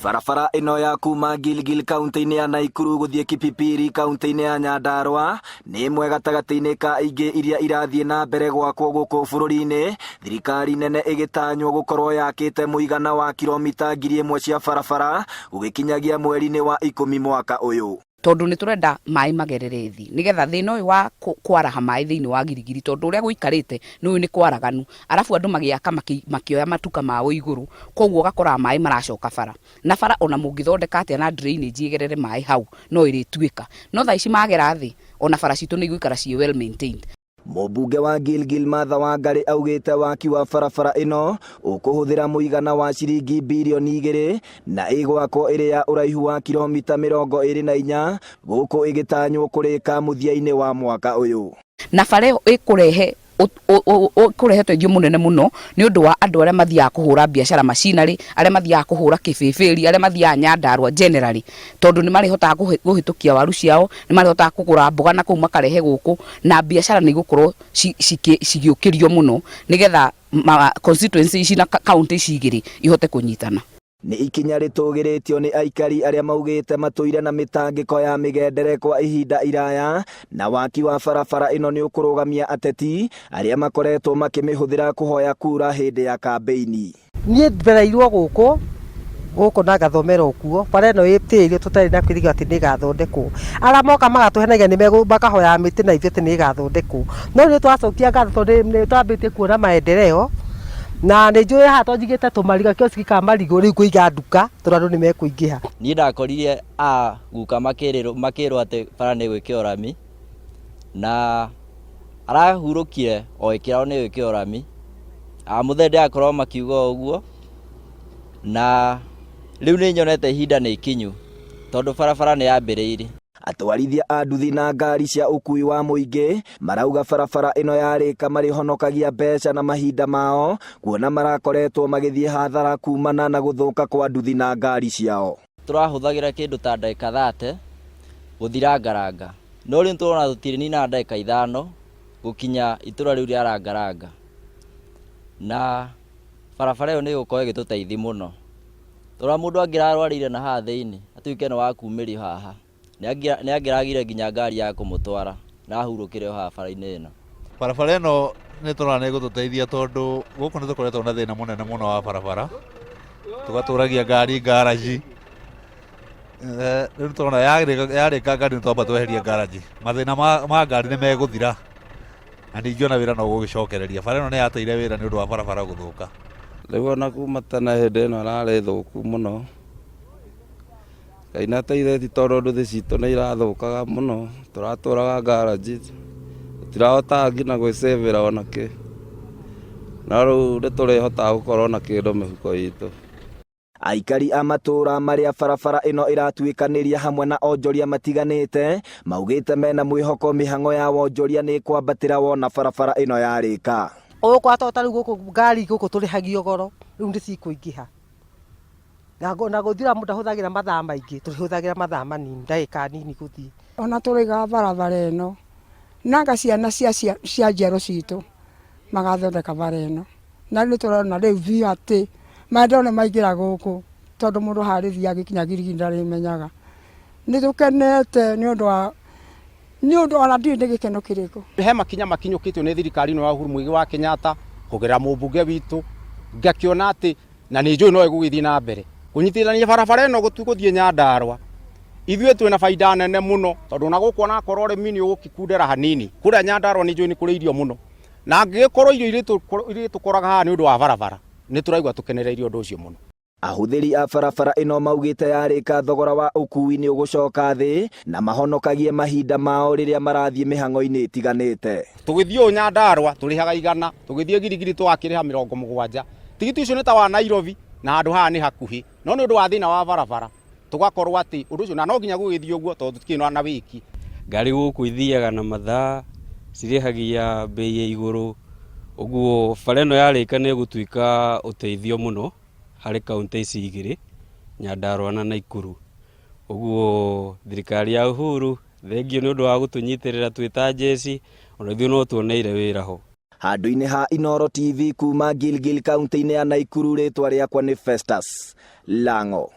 Barabara ino ya kuma Gilgil kaunti-ini ya Naikuru guthie Kipipiri kaunti-ini ya Nyandarua ni imwe gatagati-ini ka ingĩ iria irathie na mbere gwakwo gũkũ bũrũri-inĩ, thirikari nene ĩgĩtanywo gũkorwo yakĩte mũigana wa kilomita 1,000 cia barabara gũgĩkinyagia mweri-inĩ wa 10 mwaka ũyũ. Tondu ni turenda mai magerere thi nigetha thina uyu wa kwaraha mai thiini wa girigiri tondu uria guikarite nuyu ni kwaraganu arafu andu magiaka makioya matuka mao iguru koguo gakora mai maracoka bara na bara ona mungithondeka atia na drainage igerere mai hau no irituika no tha ici magera thi ona bara citu ni igwikara ci well maintained. Mũmbunge wa Gilgil Martha Wangari augĩte waki wa barabara ĩno ũkũhũthĩra mũigana wa ciringi bilioni 2 na ĩgwakwo ĩrĩ ya ũraihu wa kilomita 24 gũkũ ĩgĩtanywo kũrĩka mũthia-inĩ wa mwaka ũyũ. Na bara ĩyo ĩkũrehe teithio munene muno ni undu wa andu aria mathiaga kuhura biashara machinery, aria mathiaga kuhura kibibiri, aria mathiaga Nyandarua generally, tondu ni marihotaga guhitukia waru ciao, ni marihotaga kugura mboga na kuu makarehe guku na biashara ni gukorwo cigiukirio muno nigetha constituency ici na county ici igiri ihote kunyitana. Ni ikinya ritũgĩrĩtio ni aikari aria maugĩte matũire na mĩtangĩko ya mĩgendere kwa ihinda iraya, na waki wa barabara ĩno ni ũkũrũgamia ateti aria makoretwo makĩmĩhũthĩra kũhoya kura hĩndĩ ya kambeini. Niĩ mbereirwo gũkũ na gathomera kuo bara ĩno ĩtĩrio tũtarĩ na kwĩrĩga atĩ nĩ gathondekwo, ara moka magatũhenagia nĩ makahoya mĩtĩ na ithuĩ atĩ nĩ gathondekwo, no nĩ twacokia ngatho tondũ nĩ twambĩtie kuona maendeleo na nĩ njũĩ haha twanjigĩte tũmariga kioski ka marigũ rĩu kũiga nduka tondũ andũ nĩ mekũingĩha. Niĩ ndakorire guka makĩrwo atĩ bara nĩ gwĩkĩrwo rami na arahurũkire o ĩkĩrwo nĩ gwĩkĩrwo rami, mũthee ndakorwo makiuga ũguo na rĩu nĩ nyonete ihinda nĩ ikinyu tondũ barabara nĩ yambĩrĩirie. Atwarithia a nduthi na ngari cia ũkui wa mũingĩ marauga barabara ĩno yarĩka marihonokagia mbeca na mahinda mao, kuona marakoretwo magĩthiĩ hathara kumana na gũthũka kwa nduthi na ngari ciao. Tũrahũthagĩra kĩndũ ta ndagĩka 30 gũthira Ngaranga, no rĩu tũrona tũtirĩ na ndagĩka 5 gũkinya itũra rĩu rĩa Rangaranga, na barabara ĩyo nĩ gũkorwo ĩgĩtũteithia mũno. Tũra mũndũ angĩrarwarire na haha thĩinĩ atuĩke nĩ wa kumĩrio haha nĩ angĩragire nginya ngari ya kũmũtwara na ahurũkire haha bara-inĩ ĩno. Barabara ĩno nĩ tũrona nĩ gũtũteithia tondũ gũkũ nĩ tũkoretwo na thĩna mũnene mũno wa barabara, tũgatũragia ngari ngaraji. Rĩu tũrona yarĩka ngari nĩ twamba tweheria ngaraji, mathĩna ma ngari nĩ megũthira na ningĩ ona wĩra no gũgĩcokereria. Bara ĩno nĩ yateire wĩra nĩ ũndũ wa barabara gũthũka. Rĩu ona kuma tene hĩndĩ ĩno ararĩ thũku mũno, Ngai nateithĩtie tondũ nduthi citũ nĩ irathũkaga mũno, tũratũraga ngaraji tũtirahotaga nginya gwĩcĩvĩra ona kĩ, na rĩu nĩ tũrĩhotaga gũkorwo na kĩndũ mĩhuko itũ. Aikari a matũra marĩa barabara ĩno ĩratuĩkanĩria hamwe na onjoria matiganĩte maugĩte mena mwĩhoko mĩhang'o ya wonjoria nĩ kwambatĩra wona barabara ĩno yarĩka. Ũkwatota rĩu gũkũ ngari gũkũ tũrĩhagio goro rĩu nĩ cikũingĩha na gũthira mũndũ ahũthagĩra mathaa maingĩ, tũhũthagĩra mathaa manini ndagĩka nini gũthiĩ. Ona tũrĩga barabara ĩno na ciana cia njiaro citũ magathondeka bara ĩno, na nĩ tũrona rĩu biũ atĩ maendeleo nĩ maingĩra gũkũ tondũ mũndũ harĩthia agĩkinya girigiri ndarĩmenyaga. Nĩ tũkenete nĩ ũndũ ona ndirĩ nĩ gĩkeno kĩrĩkũ. He makinya makinyũkĩtio nĩ thirikari ĩno ya Uhuru Mũigai wa Kenyatta kũgerera mũmbunge witũ, ngakĩona atĩ na nĩ njũĩ no ĩgũgĩthiĩ na mbere kũnyitithania barabara ĩno gũthiĩ Nyandarua. Ithuĩ twĩna baida nene mũno tondũ ona gũkũ ona korwo ũrĩmi nĩ ũgũkundera hanini, kũrĩa Nyandarua nĩ njũĩ nĩ kũrĩ irio mũno, na angĩgĩkorwo irio irĩtũkoraga haha nĩ ũndũ wa barabara nĩ tũraigua tũkenereirie ũndũ ũcio mũno. Ahũthĩri a barabara ĩno maugĩte yarĩka thogora wa ũkui nĩ ũgũcoka thĩ na mahonokagie mahinda mao rĩrĩa marathiĩ mĩhang'o-inĩ ĩtiganĩte. Tũgĩthiĩ Nyandarua tũrĩhaga 100, tũgĩthiĩ Girigiri twakĩrĩha 70. Tigiti ũcio nĩ ta wa Nairobi na handũ haha nĩ hakuhĩ, no nĩ ũndũ wa thĩna wa barabara tũgakorwo atĩ ũndũ ũcio na no nginya gũgĩthiĩ ũguo tondũ tũtikĩrĩ na wiki. Ngari gũkũ ithiaga na mathaa cirĩhagia bei ya igũrũ, ũguo bara ĩno yarĩka nĩ gũtuĩka ũteithio mũno harĩ kaunti ici igĩrĩ, Nyandarua na Naikuru. Ũguo thirikari ya Uhuru thengio nĩ ũndũ wa gũtũnyitĩrĩra twĩ ta njeci, ona ithuĩ no tuoneire wĩra ho. Handũ-inĩ ha Inooro TV kuma Gilgil kaunti-inĩ ya Naikuru, rĩtwa rĩakwa nĩ Festus Lang'o.